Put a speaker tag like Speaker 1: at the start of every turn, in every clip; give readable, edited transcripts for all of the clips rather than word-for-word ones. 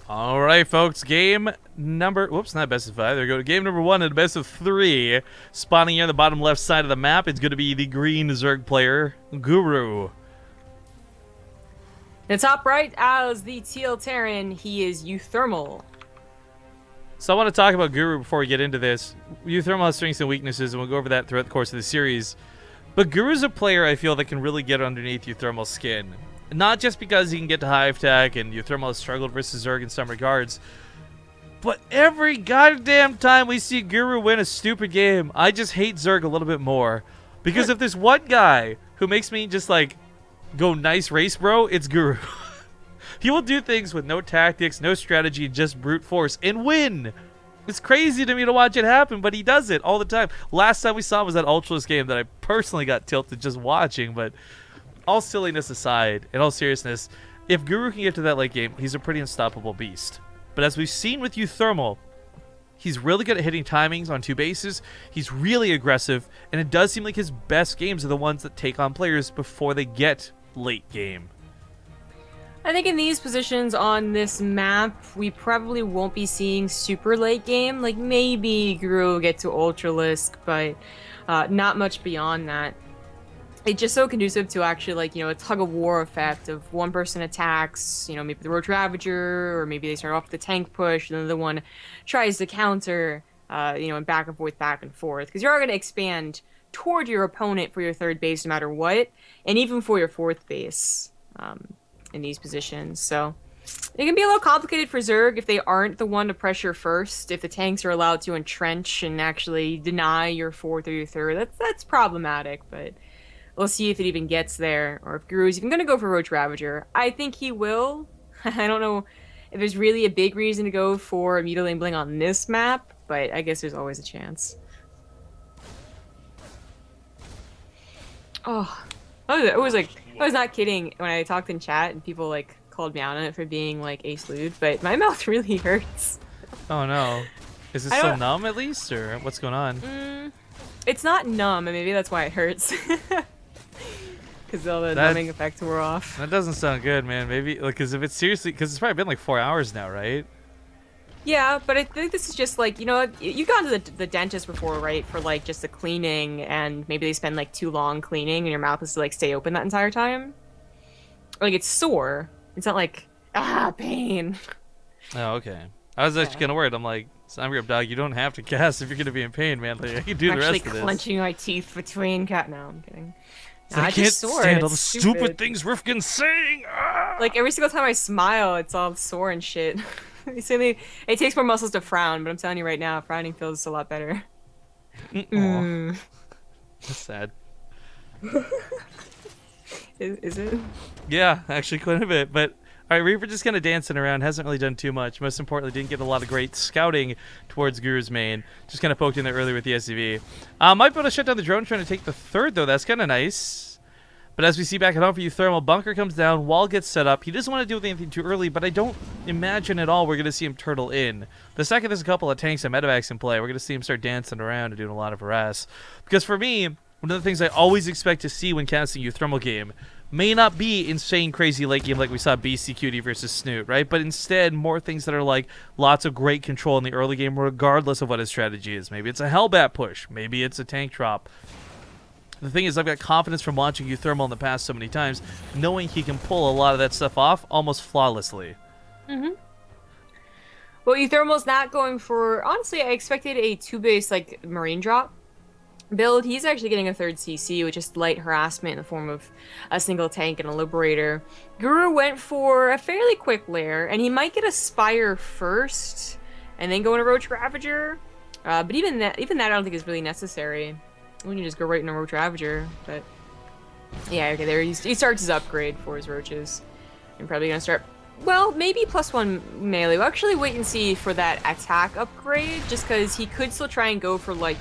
Speaker 1: All right, folks. Game number... Whoops, not best of 5. There we go. Game number 1 and best of 3. Spawning here on the bottom left side of the map. It's going to be the green Zerg player, Guru.
Speaker 2: The top right as the Teal Terran, he is uThermal.
Speaker 1: So I want to talk about Guru before we get into this. uThermal has strengths and weaknesses, and we'll go over that throughout the course of the series. But Guru's a player I feel that can really get underneath uThermal's skin. Not just because he can get to Hive Tech and uThermal has struggled versus Zerg in some regards, but every goddamn time we see Guru win a stupid game, I just hate Zerg a little bit more. Because if there's one guy who makes me just like go nice race bro, it's Guru. He will do things with no tactics, no strategy, just brute force and win. It's crazy to me to watch it happen, but he does it all the time. Last time we saw him was that Ultralist game that I personally got tilted just watching, but all silliness aside, in all seriousness, if Guru can get to that late game, he's a pretty unstoppable beast. But as we've seen with uThermal, he's really good at hitting timings on 2 bases. He's really aggressive, and it does seem like his best games are the ones that take on players before they get late game.
Speaker 2: I think in these positions on this map, we probably won't be seeing super late game. Like maybe Guru will get to Ultralisk, but not much beyond that. It's just so conducive to actually, like, a tug-of-war effect of one person attacks, maybe the Roach Ravager, or maybe they start off with the tank push, and the other one tries to counter, and back and forth. Because you're going to expand toward your opponent for your 3rd base no matter what, and even for your 4th base in these positions. So it can be a little complicated for Zerg if they aren't the one to pressure first. If the tanks are allowed to entrench and actually deny your 4th or your 3rd, that's problematic, but we'll see if it even gets there, or if Guru's even going to go for Roach Ravager. I think he will. I don't know if there's really a big reason to go for Mutilating Bling on this map, but I guess there's always a chance. Oh, I was not kidding when I talked in chat and people, like, called me out on it for being, like, ace lewd, but my mouth really hurts.
Speaker 1: Oh, no. Is it so numb, at least, or what's going on?
Speaker 2: It's not numb, and maybe that's why it hurts. Because all the numbing effects were off.
Speaker 1: That doesn't sound good, man. Maybe, because if it's seriously, because it's probably been like 4 hours now, right?
Speaker 2: Yeah, but I think this is just like, you've gone to the dentist before, right? For like just the cleaning, and maybe they spend like too long cleaning, and your mouth has to like stay open that entire time. Like it's sore. It's not like pain.
Speaker 1: Oh, okay. I was actually kind of worried. I'm like, Grip Dog, you don't have to cast if you're gonna be in pain, man. Like, you can do the rest of this.
Speaker 2: Actually clenching my teeth between cat. No, I'm kidding.
Speaker 1: No, I can't stand all the stupid things Rifkin's saying.
Speaker 2: Like every single time I smile, it's all sore and shit. It takes more muscles to frown, but I'm telling you right now, frowning feels a lot better.
Speaker 1: That's sad.
Speaker 2: Is it?
Speaker 1: Yeah, actually quite a bit. But all right, Reaper just kind of dancing around, hasn't really done too much. Most importantly, didn't get a lot of great scouting towards Guru's main. Just kind of poked in there earlier with the SCV. Might be able to shut down the drone trying to take the 3rd, though. That's kind of nice. But as we see back at home for uThermal, bunker comes down, wall gets set up. He doesn't want to do anything too early, but I don't imagine at all we're going to see him turtle in. The second there's a couple of tanks and medevacs in play, we're going to see him start dancing around and doing a lot of harass. Because for me, one of the things I always expect to see when casting uThermal game may not be insane, crazy late game like we saw BCQD versus Snoot, right? But instead, more things that are like lots of great control in the early game, regardless of what his strategy is. Maybe it's a Hellbat push. Maybe it's a tank drop. The thing is, I've got confidence from watching uThermal in the past so many times, knowing he can pull a lot of that stuff off almost flawlessly.
Speaker 2: Well, uThermal's not going for... Honestly, I expected a 2-base, like, Marine drop build. He's actually getting a 3rd CC, which is light harassment in the form of a single tank and a Liberator. Guru went for a fairly quick lair, and he might get a Spire first, and then go into Roach Ravager. But even that I don't think is really necessary. We can just go right into Roach Ravager, but... Yeah, okay, there he starts his upgrade for his Roaches. I'm probably gonna start... Well, maybe +1 melee. We'll actually wait and see for that attack upgrade, just because he could still try and go for, like,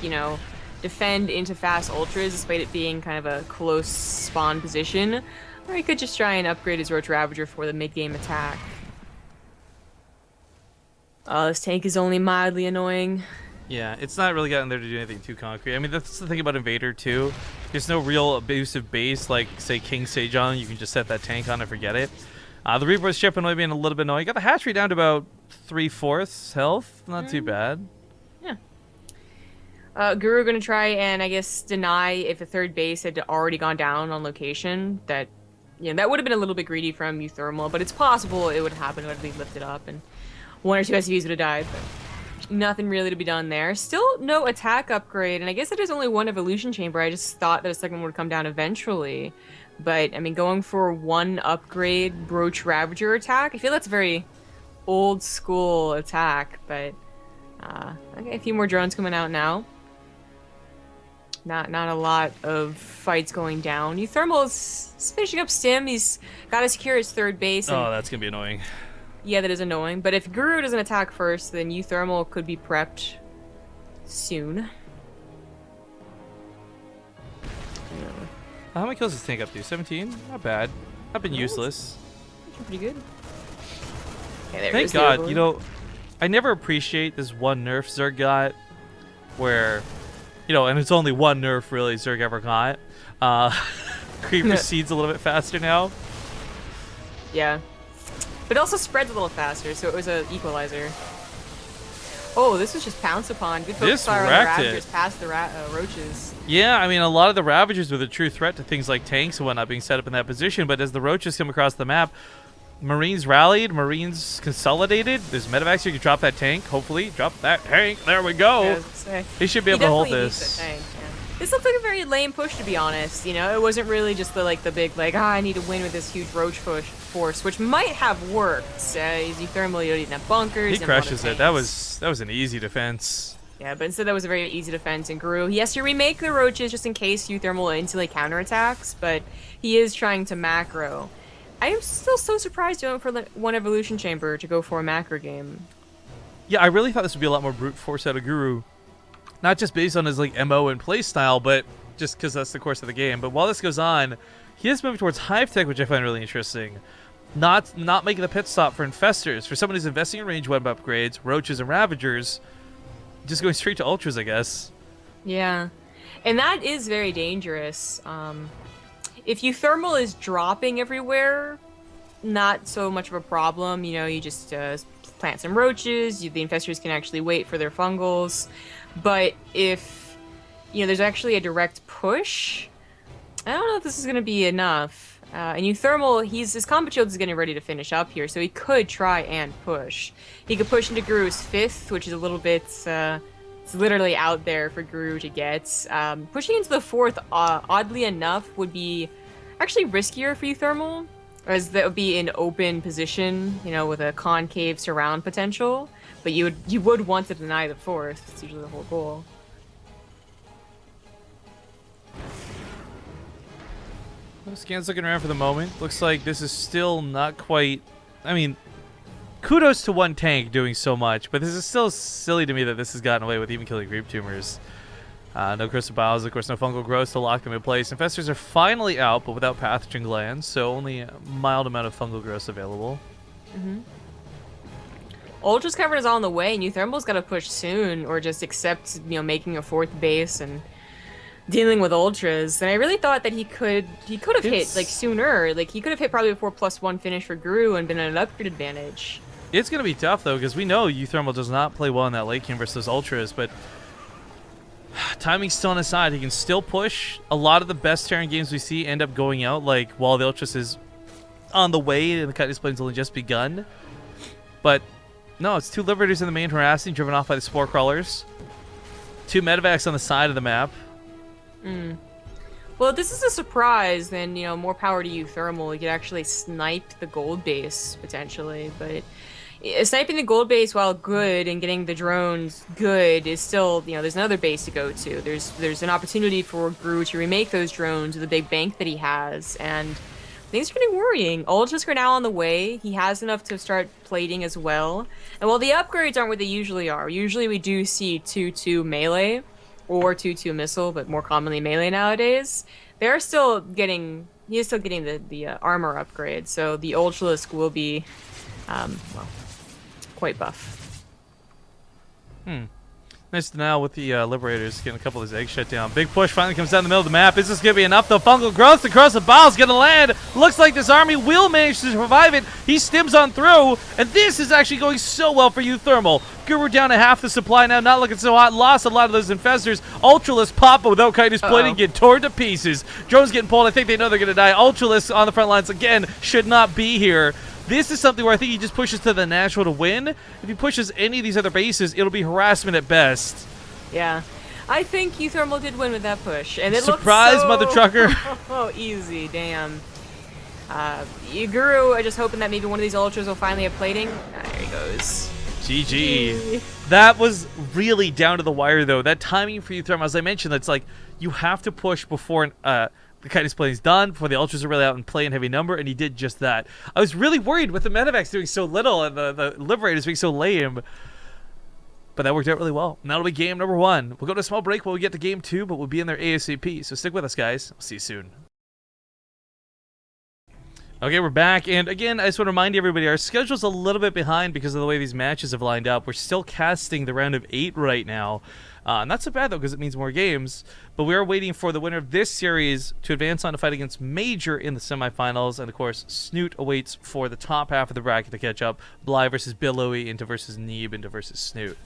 Speaker 2: defend into fast ultras, despite it being kind of a close spawn position. Or he could just try and upgrade his Roach Ravager for the mid-game attack. This tank is only mildly annoying.
Speaker 1: Yeah, it's not really gotten there to do anything too concrete. I mean, that's the thing about Invader, too. There's no real abusive base like, say, King Sejon. You can just set that tank on and forget it. The Reaper ship annoyed me a little bit annoying. Got the hatchery down to about 3/4 health. Not too bad.
Speaker 2: Guru gonna try and I guess deny if a third base had already gone down on location. That, that would have been a little bit greedy from uThermal, but it's possible it would happen. It would have lifted up and 1 or 2 SCVs would have died. But nothing really to be done there. Still no attack upgrade, and I guess it is only 1 evolution chamber. I just thought that a second one would come down eventually. But I mean, going for 1 upgrade Broach Ravager attack, I feel that's a very old school attack. But okay, a few more drones coming out now. Not a lot of fights going down. uThermal is finishing up Stim. He's got to secure his third base.
Speaker 1: Oh, that's going to be annoying.
Speaker 2: Yeah, that is annoying. But if Guru doesn't attack first, then uThermal could be prepped soon.
Speaker 1: How many kills does this tank up to? 17? Not bad. Not been useless.
Speaker 2: Pretty good. Okay,
Speaker 1: Thank God. I never appreciate this one nerf Zerg got where... and it's only one nerf really Zerg ever got. Creep proceeds a little bit faster now.
Speaker 2: Yeah. But it also spreads a little faster, so it was an equalizer. Oh, this was just pounced upon. Good focus fire on the Ravagers past the Roaches.
Speaker 1: Yeah, I mean, a lot of the Ravagers were the true threat to things like tanks and whatnot being set up in that position, but as the Roaches come across the map, Marines rallied, Marines consolidated. There's medevacs here. You can drop that tank, hopefully. Drop that tank. There we go.
Speaker 2: Yeah,
Speaker 1: he should be able to hold this.
Speaker 2: This looked like a very lame push, to be honest. It wasn't really just the big, I need to win with this huge Roach force, which might have worked. He's uThermal, you didn't have bunkers.
Speaker 1: He crushes it. That was an easy defense.
Speaker 2: Yeah, but instead that was a very easy defense in Guru. He has to remake the Roaches just in case uThermal instantly counterattacks, but he is trying to macro. I am still so surprised he went for 1 evolution chamber to go for a macro game.
Speaker 1: Yeah, I really thought this would be a lot more brute force out of Guru. Not just based on his MO and play style, but just because that's the course of the game. But while this goes on, he is moving towards Hive Tech, which I find really interesting. Not making the pit stop for Infestors. For someone who's investing in range web upgrades, Roaches and Ravagers, just going straight to Ultras, I guess.
Speaker 2: Yeah, and that is very dangerous. If uThermal is dropping everywhere, not so much of a problem. You just plant some Roaches. The Infestors can actually wait for their fungals. But if, there's actually a direct push, I don't know if this is going to be enough. And uThermal, his combat shield is getting ready to finish up here, so he could try and push. He could push into Guru's 5th, which is a little bit... it's literally out there for Guru to get. Pushing into the 4th, oddly enough, would be actually riskier for uThermal, as that would be an open position, with a concave surround potential. But you would want to deny the 4th. It's usually the whole goal.
Speaker 1: Scan's looking around for the moment. Looks like this is still not quite... I mean, kudos to 1 tank doing so much, but this is still silly to me that this has gotten away with even killing creep tumors. No crystal bios, of course, no fungal growth to lock them in place. Infestors are finally out, but without pathogen glands, so only a mild amount of fungal growth available.
Speaker 2: Ultra's coverage is on the way, and uThermal's got to push soon, or just accept, making a 4th base and dealing with Ultras. And I really thought that he could have hit sooner. He could have hit probably a 4+1 finish for Guru and been an upgrade advantage.
Speaker 1: It's gonna be tough though, because we know uThermal does not play well in that late game versus Ultras, but timing's still on his side. He can still push. A lot of the best Terran games we see end up going out while the Ultras is on the way and the cut display's only just begun. But no, it's 2 Liberators in the main harassing, driven off by the Spore Crawlers. 2 medevacs on the side of the map.
Speaker 2: Well, if this is a surprise, then, more power to uThermal. You could actually snipe the gold base, potentially. But sniping the gold base, while good, and getting the drones good, is still, there's another base to go to. There's an opportunity for Guru to remake those drones with the big bank that he has, and things are getting worrying. Ultras are now on the way. He has enough to start plating as well. And while the upgrades aren't what they usually are, usually we do see 2-2 melee, or 2-2 missile, but more commonly melee nowadays. He is still getting the armor upgrade, so the Ultralisk will be, quite buff.
Speaker 1: Nice now with the Liberators getting a couple of his eggs shut down. Big push finally comes down the middle of the map. Is this going to be enough? The fungal growth across the ball is going to land. Looks like this army will manage to survive it. He stims on through, and this is actually going so well for uThermal. Guru down to half the supply now, not looking so hot. Lost a lot of those infestors. Ultralisk pop without Chitinous Plating, get torn to pieces. Drone's getting pulled. I think they know they're going to die. Ultralisk on the front lines again should not be here. This is something where I think he just pushes to the natural to win. If he pushes any of these other bases, it'll be harassment at best.
Speaker 2: Yeah. I think uThermal did win with that push. And it
Speaker 1: Surprise,
Speaker 2: looked so
Speaker 1: mother trucker.
Speaker 2: Oh, easy. Damn. Guru, I just hoping that maybe one of these ultras will finally have plating. There he goes.
Speaker 1: GG. That was really down to the wire, though. That timing for uThermal, as I mentioned, it's like you have to push before the Chitinous Plating is done, before the ultras are really out and play in heavy number, and he did just that. I was really worried with the Medivacs doing so little and the Liberators being so lame, but that worked out really well. And that'll be game number 1. We'll go to a small break while we get to game 2, but we'll be in there ASAP, so stick with us, guys. I'll see you soon. Okay, we're back, and again, I just want to remind everybody, our schedule's a little bit behind because of the way these matches have lined up. We're still casting the round of 8 right now. Not so bad, though, because it means more games, but we are waiting for the winner of this series to advance on to fight against Major in the semifinals, and of course, Snoot awaits for the top half of the bracket to catch up. Bly versus Billowy into versus Neeb into versus Snoot.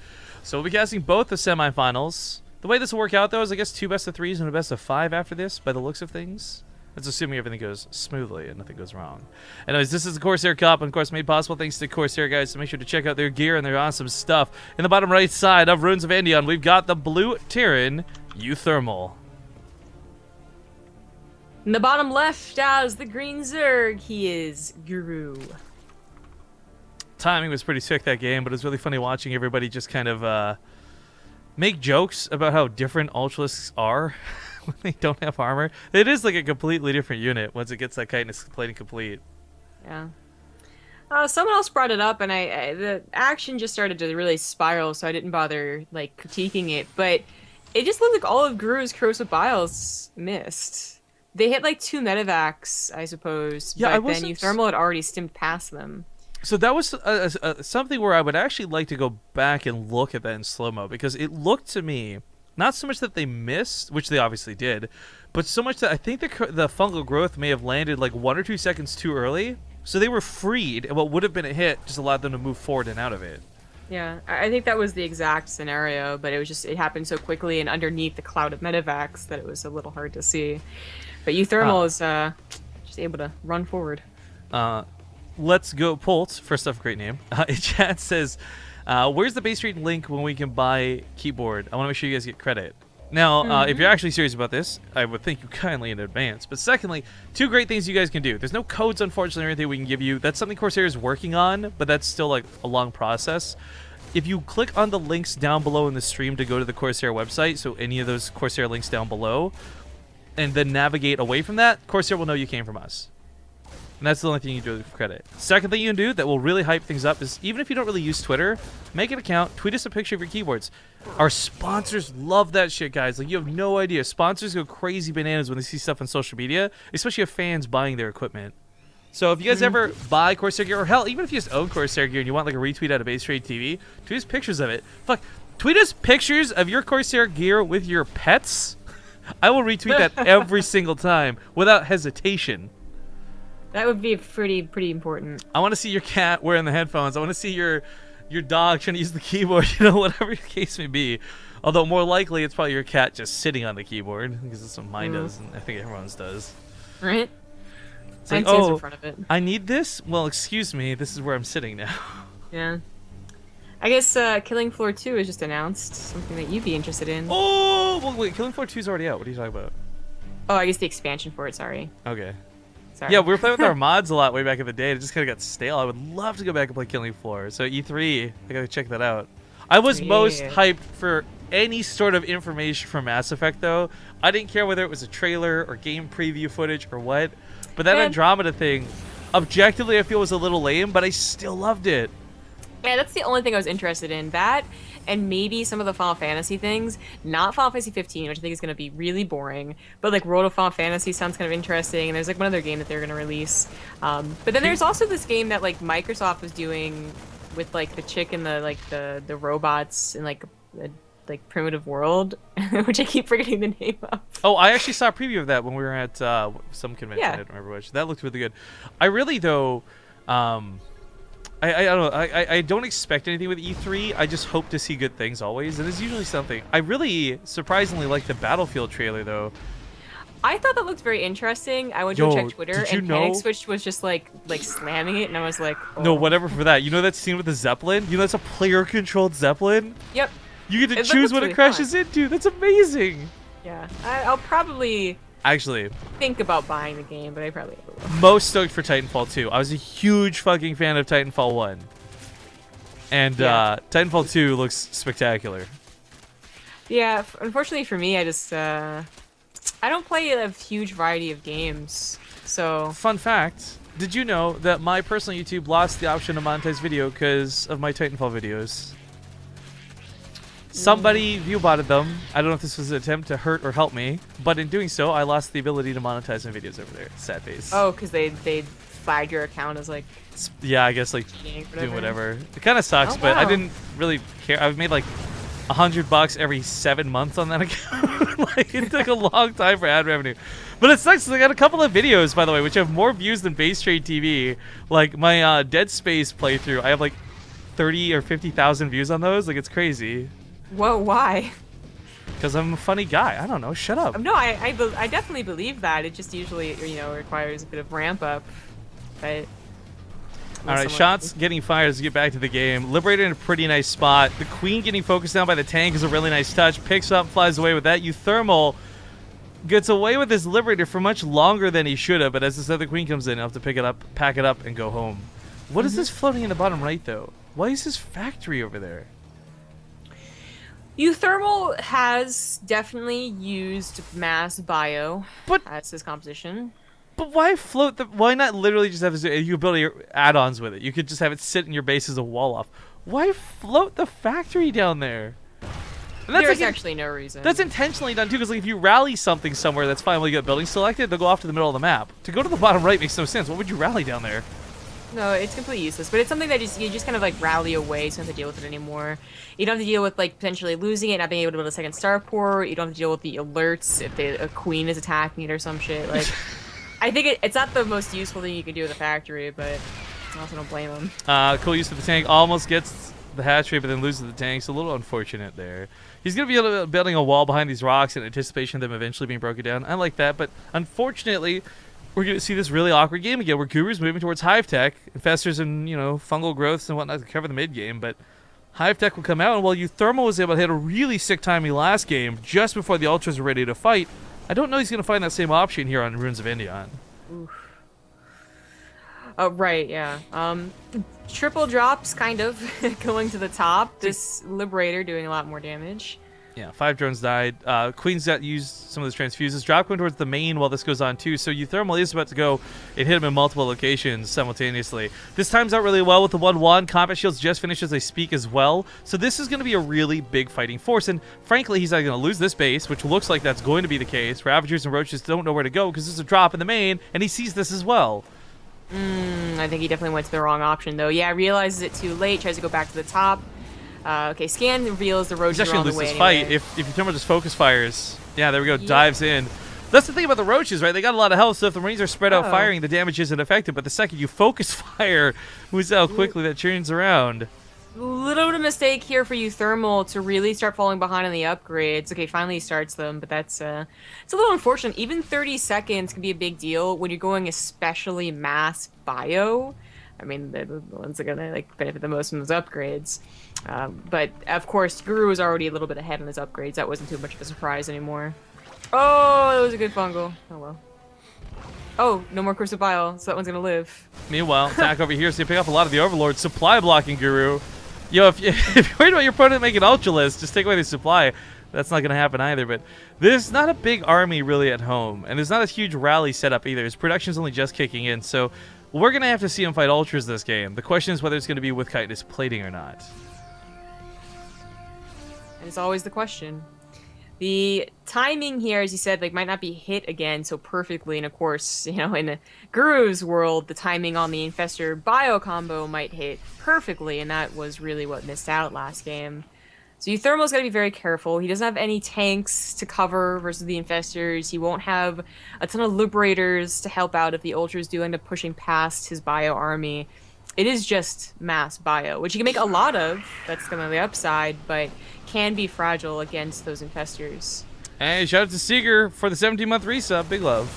Speaker 1: So we'll be casting both the semifinals. The way this will work out, though, is I guess 2 best-of-3s and a best-of-5 after this, by the looks of things. That's assuming everything goes smoothly and nothing goes wrong. Anyways, this is the Corsair Cup, and of course made possible thanks to Corsair, guys, so make sure to check out their gear and their awesome stuff. In the bottom right side of Ruins of Andion, we've got the blue Terran uThermal.
Speaker 2: In the bottom left as the green Zerg, he is Guru.
Speaker 1: Timing was pretty sick that game, but it was really funny watching everybody just kind of make jokes about how different Ultralisks are. When they don't have armor. It is like a completely different unit once it gets that Chitinous Plating complete.
Speaker 2: Yeah. Someone else brought it up, and the action just started to really spiral, so I didn't bother like critiquing it. But it just looked like all of Guru's corrosive biles missed. They hit like 2 medivacs, I suppose.
Speaker 1: Yeah,
Speaker 2: but then uThermal had already stimmed past them.
Speaker 1: So that was something where I would actually like to go back and look at that in slow-mo, because it looked to me not so much that they missed, which they obviously did, but so much that I think the fungal growth may have landed like 1 or 2 seconds too early, so they were freed, and what would have been a hit just allowed them to move forward and out of it.
Speaker 2: Yeah, I think that was the exact scenario, but it happened so quickly and underneath the cloud of medivacs that it was a little hard to see. But uThermal is just able to run forward.
Speaker 1: Let's go, Polt. First off, great name. In chat says, where's the base trade link when we can buy keyboard? I want to make sure you guys get credit. Now, if you're actually serious about this, I would thank you kindly in advance. But secondly, 2 great things you guys can do. There's no codes, unfortunately, or anything we can give you. That's something Corsair is working on, but that's still like a long process. If you click on the links down below in the stream to go to the Corsair website, so any of those Corsair links down below, and then navigate away from that, Corsair will know you came from us. And that's the only thing you do for credit. Second thing you can do that will really hype things up is, even if you don't really use Twitter, make an account, tweet us a picture of your keyboards. Our sponsors love that shit, guys. Like, you have no idea. Sponsors go crazy bananas when they see stuff on social media, especially if fans buying their equipment. So if you guys ever buy Corsair Gear, or hell, even if you just own Corsair Gear and you want like a retweet out of BaseTradeTV, tweet us pictures of it. Fuck, tweet us pictures of your Corsair Gear with your pets. I will retweet that every single time without hesitation.
Speaker 2: That would be pretty important.
Speaker 1: I want to see your cat wearing the headphones. I want to see your dog trying to use the keyboard, you know, whatever the case may be. Although more likely it's probably your cat just sitting on the keyboard, because that's what mine does, and I think everyone's does.
Speaker 2: Right?
Speaker 1: It's like,
Speaker 2: in front of it.
Speaker 1: I need this? Well, excuse me, this is where I'm sitting now.
Speaker 2: Yeah. I guess Killing Floor 2 is just announced. Something that you'd be interested in.
Speaker 1: Oh, well, wait, Killing Floor 2 is already out. What are you talking about?
Speaker 2: Oh, I guess the expansion for it, sorry.
Speaker 1: Okay.
Speaker 2: Sorry.
Speaker 1: Yeah, we were playing with our mods a lot way back in the day. It just kind of got stale. I would love to go back and play Killing Floor. So E3, I gotta check that out. I was most hyped for any sort of information from Mass Effect, though. I didn't care whether it was a trailer or game preview footage or what. But that Andromeda thing, objectively, I feel was a little lame, but I still loved it.
Speaker 2: Yeah, that's the only thing I was interested in. That, and maybe some of the Final Fantasy things. Not Final Fantasy 15, which I think is going to be really boring. But, like, World of Final Fantasy sounds kind of interesting. And there's, like, one other game that they're going to release. But then there's also this game that, like, Microsoft was doing with, like, the chick and the, like, the robots and, like, like primitive world, which I keep forgetting the name of.
Speaker 1: Oh, I actually saw a preview of that when we were at some convention.
Speaker 2: Yeah.
Speaker 1: I don't remember which. That looked really good. I really though, I don't know. I don't expect anything with E3. I just hope to see good things always, and there's usually something. I really surprisingly like the Battlefield trailer though.
Speaker 2: I thought that looked very interesting. I went to check Twitter,
Speaker 1: did you
Speaker 2: and
Speaker 1: know-
Speaker 2: Panic Switch was just like slamming it, and I was like, oh.
Speaker 1: No, whatever for that. You know that scene with the Zeppelin? You know that's a player-controlled Zeppelin?
Speaker 2: Yep.
Speaker 1: You get to
Speaker 2: It
Speaker 1: choose
Speaker 2: looks
Speaker 1: what
Speaker 2: really
Speaker 1: it crashes into. That's amazing.
Speaker 2: Yeah. I'll probably
Speaker 1: Actually,
Speaker 2: think about buying the game, but I probably never will.
Speaker 1: most stoked for Titanfall 2. I was a huge fucking fan of Titanfall 1. And
Speaker 2: Yeah.
Speaker 1: Titanfall 2 looks spectacular.
Speaker 2: Yeah. Unfortunately for me, I just I don't play a huge variety of games, so
Speaker 1: Fun fact, did you know that my personal YouTube lost the option to monetize video because of my Titanfall videos? Somebody view-botted them. I don't know if this was an attempt to hurt or help me, but in doing so, I lost the ability to monetize my videos over there. Sad face.
Speaker 2: oh, because they flagged your account as like
Speaker 1: Yeah, I guess like
Speaker 2: cheating or
Speaker 1: doing whatever. It kind of sucks,
Speaker 2: Oh,
Speaker 1: but I
Speaker 2: wow.
Speaker 1: didn't really care. I've made like $100 every 7 months on that account. Like it took a long time for ad revenue, but it sucks 'cause I got a couple of videos, by the way, which have more views than BaseTradeTV. Like my Dead Space playthrough, I have like 30 or 50,000 views on those. Like it's crazy.
Speaker 2: Whoa, why?
Speaker 1: Because I'm a funny guy. I don't know. Shut up.
Speaker 2: No, I definitely believe that. It just usually requires a bit of ramp up, but.
Speaker 1: All right, shots getting fired as we get back to the game. Liberator in a pretty nice spot. The Queen getting focused down by the tank is a really nice touch. Picks up, flies away with that. uThermal gets away with his Liberator for much longer than he should have, but as this other Queen comes in, he'll have to pick it up, pack it up, and go home. What is this floating in the bottom right, though? Why is this factory over there?
Speaker 2: uThermal has definitely used mass bio
Speaker 1: But
Speaker 2: as his composition.
Speaker 1: but why float the? Why not literally just have you build your add-ons with it? You could just have it sit in your base as a wall off. Why float the factory down there? And
Speaker 2: There's
Speaker 1: like
Speaker 2: actually no reason.
Speaker 1: That's intentionally done too, because like if you rally something somewhere that's fine while you get building selected, they'll go off to the middle of the map. To go to the bottom right makes no sense. What would you rally down there?
Speaker 2: No, it's completely useless. But it's something that you just kind of like rally away, so you don't have to deal with it anymore. You don't have to deal with like potentially losing it, not being able to build a second starport. You don't have to deal with the alerts if a queen is attacking it or some shit. Like, I think it's not the most useful thing you can do with a factory, but I also don't blame them.
Speaker 1: Cool use of the tank. Almost gets the hatchery, but then loses the tank. So a little unfortunate there. He's going to be building a wall behind these rocks in anticipation of them eventually being broken down. I like that, but unfortunately, we're going to see this really awkward game again where Guru's moving towards Hive Tech, infestors and, fungal growths and whatnot to cover the mid game, but Hive Tech will come out, and while uThermal was able to hit a really sick timing last game, just before the Ultras were ready to fight, I don't know he's going to find that same option here on Ruins of Indion.
Speaker 2: Oh, right, yeah. Triple drops, kind of, going to the top. This Liberator doing a lot more damage.
Speaker 1: Yeah, 5 drones died. Queen's got used some of those transfuses. Drop going towards the main while this goes on too. So uThermal is about to go and hit him in multiple locations simultaneously. This times out really well with the 1-1. Combat shields just finished as I speak as well. So this is going to be a really big fighting force. And frankly, he's not going to lose this base, which looks like that's going to be the case. Ravagers and Roaches don't know where to go because there's a drop in the main, and he sees this as well.
Speaker 2: I think he definitely went to the wrong option, though. Yeah, realizes it too late, tries to go back to the top. Okay, scan reveals the Roaches
Speaker 1: He's
Speaker 2: are
Speaker 1: actually
Speaker 2: on
Speaker 1: going
Speaker 2: the
Speaker 1: to lose
Speaker 2: way
Speaker 1: this
Speaker 2: anyway.
Speaker 1: fight if uThermal just focus fires. Yeah, there we go.
Speaker 2: Yeah.
Speaker 1: Dives in. That's the thing about the Roaches, right? They got a lot of health, so if the Marines are spread out
Speaker 2: Oh.
Speaker 1: firing, the damage isn't effective. But the second you focus fire, who's how quickly that turns around.
Speaker 2: Little bit of mistake here for uThermal to really start falling behind on the upgrades. Okay, finally he starts them, but that's it's a little unfortunate. Even 30 seconds can be a big deal when you're going especially mass bio. I mean, the ones that are gonna like benefit the most from those upgrades. But of course, Guru was already a little bit ahead on his upgrades. That wasn't too much of a surprise anymore. Oh, that was a good fungal. Oh well. Oh, no more Curse of Bile, so that one's gonna live.
Speaker 1: Meanwhile, attack over here, so you pick up a lot of the Overlord. Supply blocking Guru. Yo, if you're worried about your opponent making Ultra List, just take away the supply. That's not going to happen either, but there's not a big army really at home, and there's not a huge rally set up either. His production's only just kicking in, so we're going to have to see him fight Ultras this game. The question is whether it's going to be with chitinous plating or not.
Speaker 2: And it's always the question. The timing here, as you said, like might not be hit again so perfectly, and of course, in Guru's world, the timing on the Infestor Bio combo might hit perfectly, and that was really what missed out last game. So uThermal's got to be very careful. He doesn't have any tanks to cover versus the Infestors. He won't have a ton of Liberators to help out if the Ultras do end up pushing past his bio army. It is just mass bio, which you can make a lot of. That's kind of the upside, but can be fragile against those Infestors.
Speaker 1: Hey, shout out to Seeger for the 17-month resub. Big love.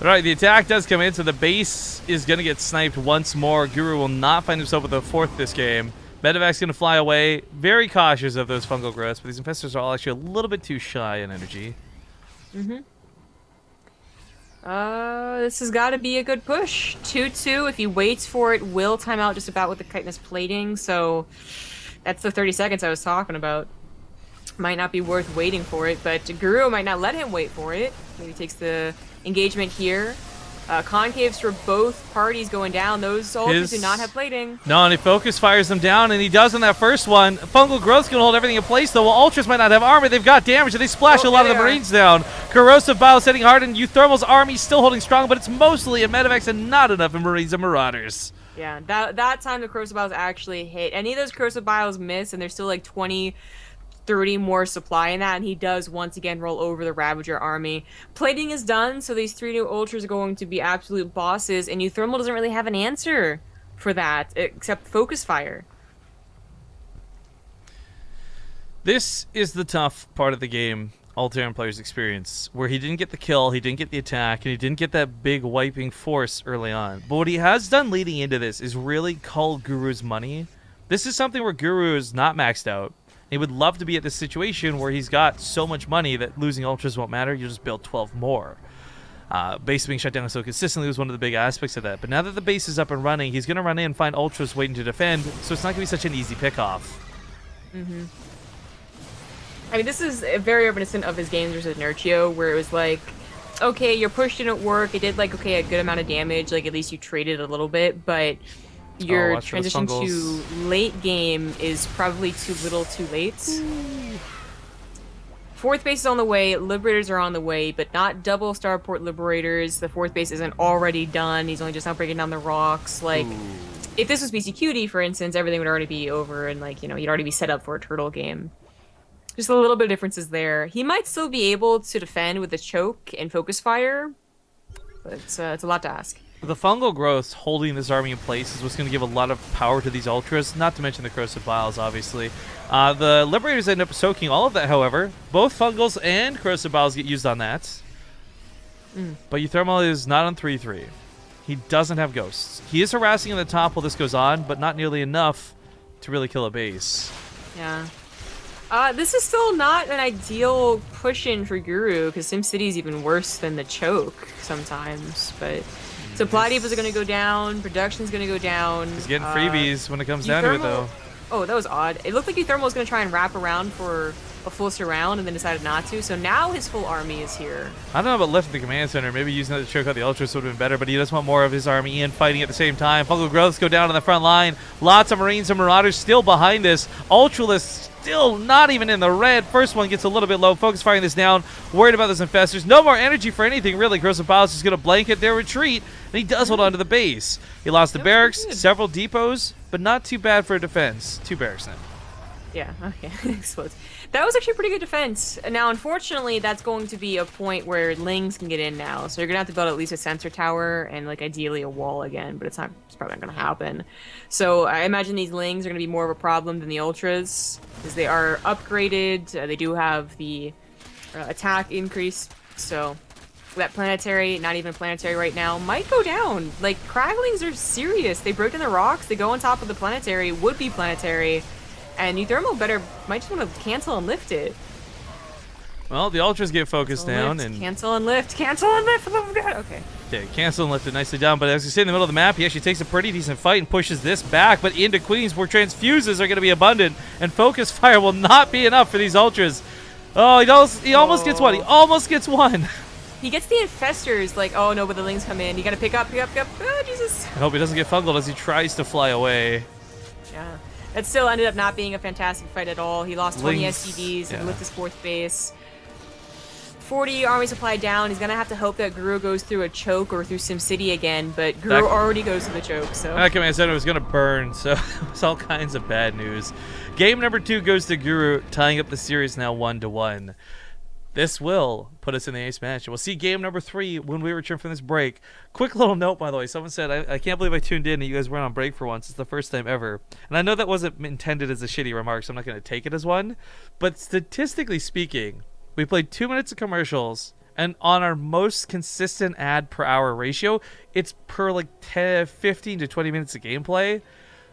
Speaker 1: All right, the attack does come in, so the base is going to get sniped once more. Guru will not find himself with a fourth this game. Medevac's going to fly away. Very cautious of those fungal growths, but these Infestors are all actually a little bit too shy in energy.
Speaker 2: This has got to be a good push. 2-2. If he waits for it, will time out just about with the chitinous plating. So that's the 30 seconds I was talking about. Might not be worth waiting for it, but Guru might not let him wait for it. Maybe takes the engagement here. Concaves for both parties going down. Those Ultras do not have plating.
Speaker 1: No, and he focus fires them down, and he does on that first one. Fungal growth's going to hold everything in place, though. While Ultras might not have armor, they've got damage, and they splash a lot of the Marines down. Corrosive Bile setting hard, and uThermal's army still holding strong, but it's mostly in Medevacs and not enough in Marines and Marauders.
Speaker 2: Yeah, that time the Corrosive Biles actually hit. Any of those Corrosive Biles miss, and there's still like 20... 30 more supply in that, and he does once again roll over the Ravager army. Plating is done, so these 3 new Ultras are going to be absolute bosses, and uThermal doesn't really have an answer for that, except Focus Fire.
Speaker 1: This is the tough part of the game Altair players experience, where he didn't get the kill, he didn't get the attack, and he didn't get that big wiping force early on. But what he has done leading into this is really called Guru's money. This is something where Guru is not maxed out. He would love to be at this situation where he's got so much money that losing Ultras won't matter. You just build 12 more. Base being shut down so consistently was one of the big aspects of that. But now that the base is up and running, he's going to run in and find Ultras waiting to defend, so it's not going to be such an easy pickoff.
Speaker 2: I mean, this is very reminiscent of his games versus Inertio, where it was like, okay, your push didn't work. It did, like, okay, a good amount of damage. Like, at least you traded a little bit, but... your transition to late game is probably too little too late. Fourth base is on the way, Liberators are on the way, but not double Starport Liberators. The fourth base isn't already done, he's only just now breaking down the rocks. Like, if this was BCQD, for instance, everything would already be over and, like, you know, you'd already be set up for a turtle game. Just a little bit of differences there. He might still be able to defend with the choke and focus fire, but it's a lot to ask.
Speaker 1: The fungal growth holding this army in place is what's going to give a lot of power to these Ultras, not to mention the Corrosive Biles, obviously. The Liberators end up soaking all of that, however. Both fungals and Corrosive Biles get used on that. But uThermal is not on 3-3. He doesn't have ghosts. He is harassing in the top while this goes on, but not nearly enough to really kill a base.
Speaker 2: Yeah. This is still not an ideal push-in for Guru, because SimCity is even worse than the choke sometimes, but... Supply depots are going to go down, production's going to go down.
Speaker 1: He's getting freebies when it comes down to it, though.
Speaker 2: Oh, that was odd. It looked like uThermal was going to try and wrap around for a full surround and then decided not to, so now his full army is here.
Speaker 1: I don't know about lifting the command center. Maybe using that to choke out the Ultras would have been better, but he does want more of his army in fighting at the same time. Fungal growths go down on the front line. Lots of Marines and Marauders still behind this. Ultralists still not even in the red. First one gets a little bit low. Focus firing this down. Worried about those Infestors. No more energy for anything, really. Corrosive Biles is going to blanket their retreat, and he does hold on to the base. He lost the barracks, several depots, but not too bad for a defense. 2 barracks now.
Speaker 2: Yeah, okay. Excellent. That was actually a pretty good defense. Now, unfortunately, that's going to be a point where Lings can get in now. So you're going to have to build at least a sensor tower and, like, ideally a wall again, but it's probably not going to happen. So I imagine these Lings are going to be more of a problem than the Ultras, because they are upgraded. They do have the attack increase, so that planetary, not even planetary right now, might go down. Like, Craglings are serious. They broke in the rocks, they go on top of the planetary, would be planetary, and uThermal might just want to cancel and lift it.
Speaker 1: Well, the Ultras get focused down and
Speaker 2: cancel and lift, cancel and lift. Okay.
Speaker 1: Okay, cancel and lift it nicely down. But as you say, in the middle of the map, he actually takes a pretty decent fight and pushes this back, but into Queens, where transfuses are going to be abundant, and focus fire will not be enough for these Ultras. Oh, he almost gets one. He almost gets one.
Speaker 2: He gets the Infestors, like, oh no, but the Lings come in. You gotta pick up. Oh, Jesus.
Speaker 1: I hope he doesn't get fungled as he tries to fly away.
Speaker 2: Yeah. That still ended up not being a fantastic fight at all. He lost 20
Speaker 1: Lings,
Speaker 2: SCDs and with his fourth base. 40 army supply down. He's gonna have to hope that Guru goes through a choke or through SimCity again, but Guru already goes through the choke, so...
Speaker 1: That command center was gonna burn, so it's all kinds of bad news. Game number 2 goes to Guru, tying up the series now 1-1. This will put us in the ace match. We'll see game number 3 when we return from this break. Quick little note, by the way. Someone said, I can't believe I tuned in and you guys weren't on break for once. It's the first time ever. And I know that wasn't intended as a shitty remark, so I'm not going to take it as one. But statistically speaking, we played 2 minutes of commercials, and on our most consistent ad per hour ratio, it's per like 15 to 20 minutes of gameplay.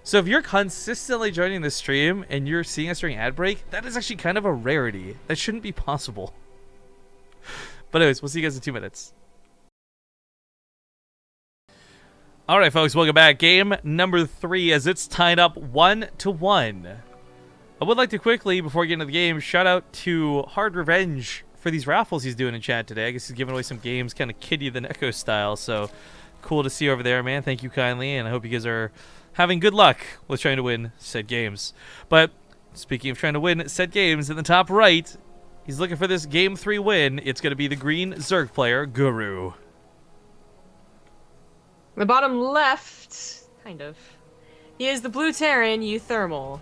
Speaker 1: So if you're consistently joining the stream and you're seeing us during ad break, that is actually kind of a rarity. That shouldn't be possible. But anyways, we'll see you guys in 2 minutes. All right, folks, welcome back. Game number 3 as it's tied up 1-1. I would like to quickly, before we get into the game, shout out to Hard Revenge for these raffles he's doing in chat today. I guess he's giving away some games, kind of Kitty the Neko style. So cool to see over there, man. Thank you kindly, and I hope you guys are having good luck with trying to win said games. But speaking of trying to win said games, in the top right, he's looking for this game 3 win. It's going to be the green Zerg player, Guru.
Speaker 2: The bottom left, kind of, he is the blue Terran, uThermal.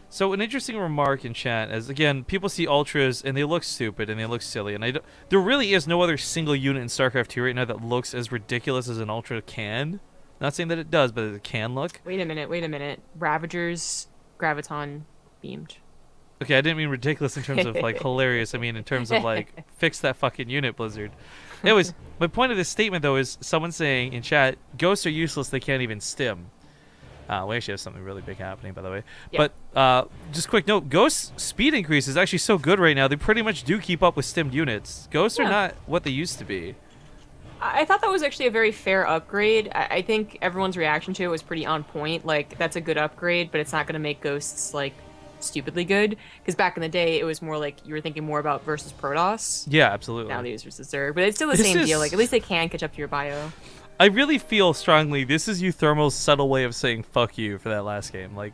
Speaker 1: So an interesting remark in chat is, again, people see Ultras and they look stupid and they look silly. And there really is no other single unit in StarCraft 2 right now that looks as ridiculous as an Ultra can. Not saying that it does, but it can look.
Speaker 2: Wait a minute. Ravagers, Graviton, beamed.
Speaker 1: Okay, I didn't mean ridiculous in terms of, like, hilarious. I mean in terms of, like, fix that fucking unit, Blizzard. Anyways, my point of this statement, though, is someone saying in chat, ghosts are useless, they can't even stim. We actually have something really big happening, by the way. Yep. But just quick note, Ghost's speed increase is actually so good right now, they pretty much do keep up with stimmed units. Ghosts are not what they used to be.
Speaker 2: I thought that was actually a very fair upgrade. I think everyone's reaction to it was pretty on point. Like, that's a good upgrade, but it's not going to make Ghosts, like, stupidly good. Because back in the day, it was more like you were thinking more about versus Protoss.
Speaker 1: Yeah, absolutely.
Speaker 2: Now they use versus Zerg. But it's still the same deal. Like, at least they can catch up to your bio.
Speaker 1: I really feel strongly this is uThermal's subtle way of saying fuck you for that last game. Like,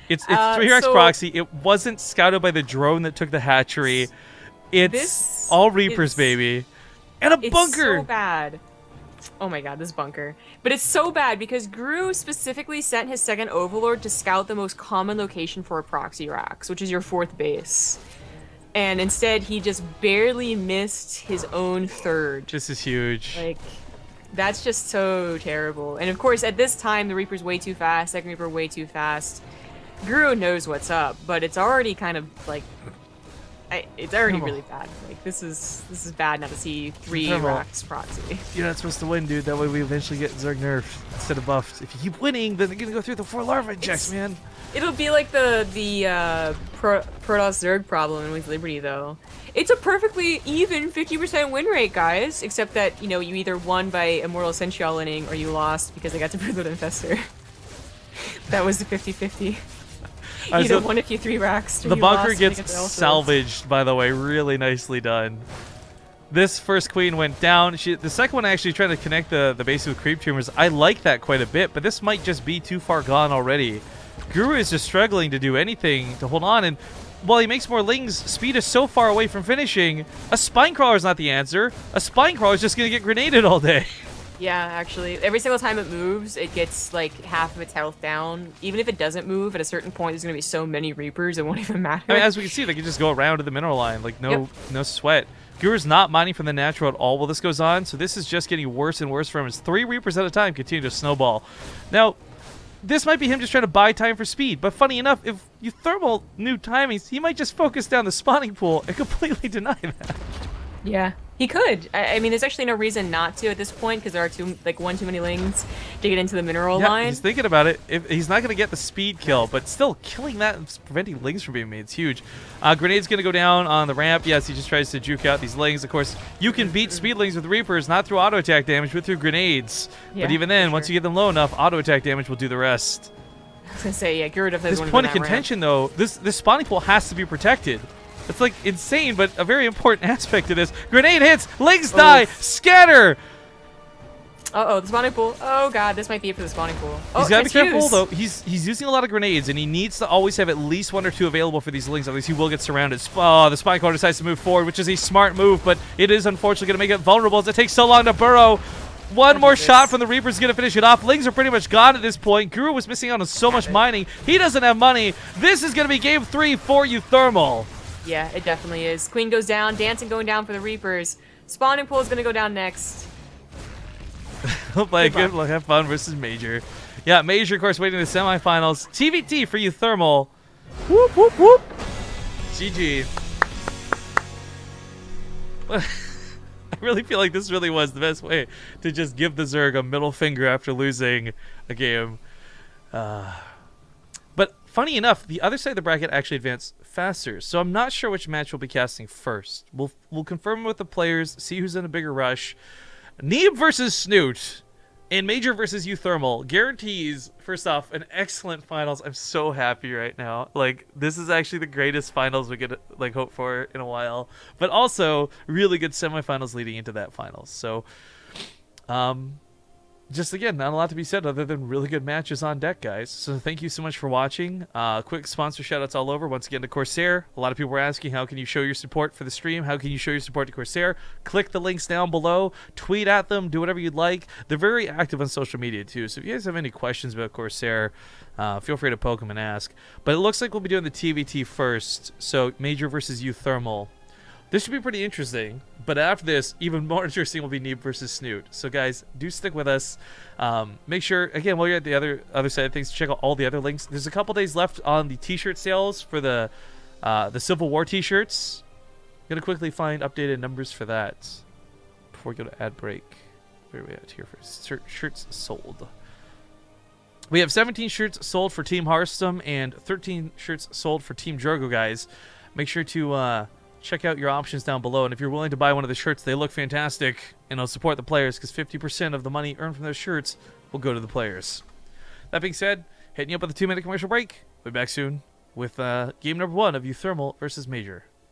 Speaker 1: it's 3x proxy. It wasn't scouted by the drone that took the hatchery. It's all Reapers, baby. And a bunker!
Speaker 2: It's so bad. Oh my god, this bunker. But it's so bad because Gru specifically sent his second Overlord to scout the most common location for a proxy racks, which is your 4th base. And instead, he just barely missed his own 3rd.
Speaker 1: This is huge.
Speaker 2: Like, that's just so terrible. And of course, at this time, the Reaper's way too fast, second Reaper way too fast. Guru knows what's up, but it's already kind of like... it's already really bad. Like, this is bad now to see 3 racks proxy.
Speaker 1: You're not supposed to win, dude. That way we eventually get Zerg nerfed instead of buffed. If you keep winning, then they're gonna go through the 4 larva injects, man.
Speaker 2: It'll be like the Protoss Zerg problem with Liberty, though. It's a perfectly even 50% win rate, guys. Except that, you know, you either won by Immortal Sensual winning or you lost because they got to Broodlord Infestor. That was the 50-50. You won if you 3 racks.
Speaker 1: The bunker gets salvaged, by the way. Really nicely done. This first queen went down. The second one actually tried to connect the base with creep tumors. I like that quite a bit, but this might just be too far gone already. Guru is just struggling to do anything to hold on, and while he makes more lings, speed is so far away from finishing. A Spinecrawler is not the answer. A Spinecrawler is just going to get grenaded all day.
Speaker 2: Yeah, actually. Every single time it moves, it gets, like, half of its health down. Even if it doesn't move, at a certain point, there's going to be so many Reapers, it won't even matter.
Speaker 1: I mean, as we can see, they can just go around to the mineral line. Like, no sweat. Guru's not mining from the natural at all while this goes on, so this is just getting worse and worse for him as 3 Reapers at a time continue to snowball. Now, this might be him just trying to buy time for speed, but funny enough, if uThermal knew timings, he might just focus down the spawning pool and completely deny that.
Speaker 2: Yeah, he could. I mean, there's actually no reason not to at this point because there are one too many lings to get into the mineral line.
Speaker 1: He's thinking about it. He's not going to get the speed kill, but still killing that and preventing lings from being made is huge. Grenade's going to go down on the ramp. Yes, he just tries to juke out these lings. Of course, you can beat speed lings with Reapers, not through auto attack damage, but through grenades. Yeah, but even then, once you get them low enough, auto attack damage will do the rest.
Speaker 2: I was going to say, yeah, Guru definitely
Speaker 1: this point of contention, though, this spawning pool has to be protected. It's like insane, but a very important aspect of this. Grenade hits, legs die, scatter.
Speaker 2: Uh-oh, the spawning pool. Oh god, this might be it for the spawning pool. Oh,
Speaker 1: He's gotta be careful
Speaker 2: transfuse.
Speaker 1: though. He's using a lot of grenades, and he needs to always have at least 1 or 2 available for these lings. Otherwise, he will get surrounded. Oh, the spine core decides to move forward, which is a smart move, but it is unfortunately going to make it vulnerable as it takes so long to burrow. One more shot from the Reaper's going to finish it off. Lings are pretty much gone at this point. Guru was missing out on so much mining. He doesn't have money. This is going to be game 3 for uThermal.
Speaker 2: Yeah, it definitely is. Queen goes down, dancing going down for the Reapers. Spawning pool is gonna go down next.
Speaker 1: Good luck. Have fun versus Major. Yeah, Major, of course, waiting in the semifinals. TvZ for uThermal. Whoop, whoop, whoop. GG. I really feel like this really was the best way to just give the Zerg a middle finger after losing a game. But funny enough, the other side of the bracket actually advanced faster, so I'm not sure which match we'll be casting first. We'll confirm with the players, see who's in a bigger rush. Neeb versus Snoot and Major versus uThermal guarantees, first off, an excellent finals. I'm so happy right now. Like, this is actually the greatest finals we could like hope for in a while, but also really good semifinals leading into that finals. So just again, not a lot to be said other than really good matches on deck, guys. So thank you so much for watching. Quick sponsor shoutouts all over. Once again to Corsair. A lot of people were asking, how can you show your support for the stream? How can you show your support to Corsair? Click the links down below. Tweet at them. Do whatever you'd like. They're very active on social media too. So if you guys have any questions about Corsair, feel free to poke them and ask. But it looks like we'll be doing the TvT first. So Major versus uThermal. This should be pretty interesting, but after this, even more interesting will be Neeb versus Snoot. So guys, do stick with us. Make sure, again, while you're at the other side of things, check out all the other links. There's a couple days left on the t-shirt sales for the Civil War t-shirts. Gonna quickly find updated numbers for that before we go to ad break. Where are we at here for shirts sold? We have 17 shirts sold for Team Hearthstone and 13 shirts sold for Team Drogo, guys. Make sure to check out your options down below, and if you're willing to buy one of the shirts, they look fantastic, and it'll support the players because 50% of the money earned from those shirts will go to the players. That being said, hitting you up with a 2-minute commercial break. We'll be back soon with game number 1 of uThermal versus Major.